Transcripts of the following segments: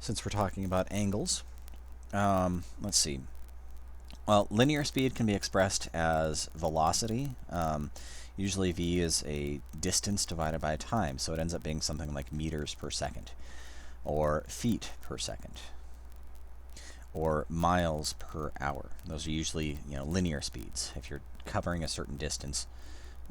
since we're talking about angles. Let's see. Well, linear speed can be expressed as velocity. Usually v is a distance divided by time, so it ends up being something like meters per second, or feet per second, or miles per hour. Those are usually linear speeds. If you're covering a certain distance,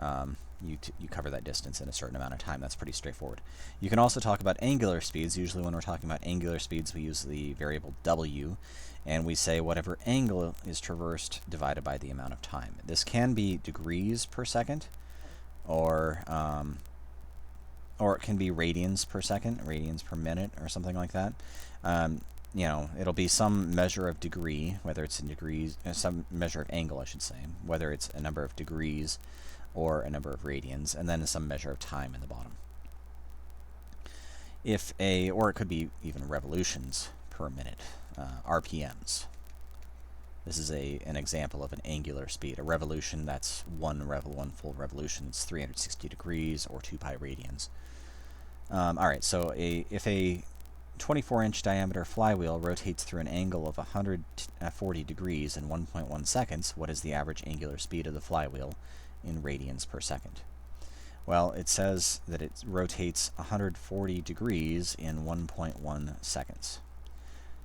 you cover that distance in a certain amount of time. That's pretty straightforward. You can also talk about angular speeds. Usually when we're talking about angular speeds, we use the variable w, and we say whatever angle is traversed divided by the amount of time. This can be degrees per second, or it can be radians per second, radians per minute, or something like that. It'll be some measure of degree, whether it's in degrees, some measure of angle, I should say, whether it's a number of degrees or a number of radians, and then some measure of time in the bottom. Or it could be even revolutions per minute, RPMs. This is an example of an angular speed. A revolution, that's one full revolution. It's 360 degrees, or 2 pi radians. All right, so if a 24-inch diameter flywheel rotates through an angle of 140 degrees in 1.1 seconds, what is the average angular speed of the flywheel in radians per second? Well, it says that it rotates 140 degrees in 1.1 seconds.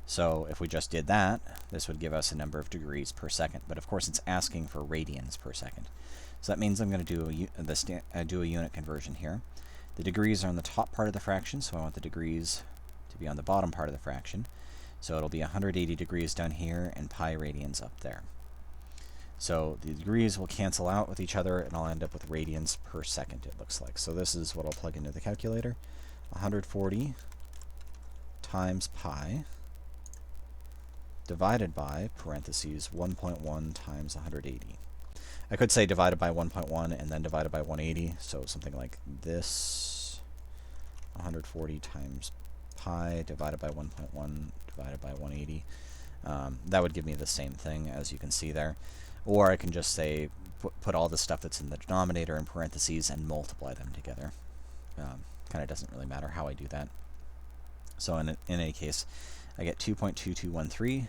So if we just did that, this would give us a number of degrees per second. But of course, it's asking for radians per second. So that means I'm going to do a unit conversion here. The degrees are on the top part of the fraction, so I want the degrees to be on the bottom part of the fraction. So it'll be 180 degrees down here and pi radians up there. So the degrees will cancel out with each other, and I'll end up with radians per second, it looks like. So this is what I'll plug into the calculator. 140 times pi divided by, parentheses, 1.1 times 180. I could say divided by 1.1 and then divided by 180, so something like this. 140 times pi divided by 1.1 divided by 180. That would give me the same thing, as you can see there. Or I can just say, put all the stuff that's in the denominator in parentheses and multiply them together. Kind of doesn't really matter how I do that. So in any case, I get 2.2213.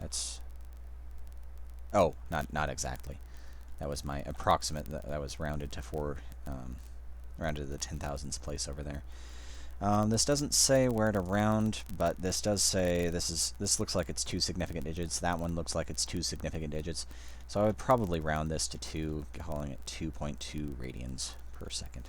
That's, oh, not exactly. That was my approximate. That was rounded to rounded to the 10,000ths place over there. This doesn't say where to round, but this does say this looks like it's 2 significant digits. That one looks like it's 2 significant digits. So I would probably round this to 2, calling it 2.2 radians per second.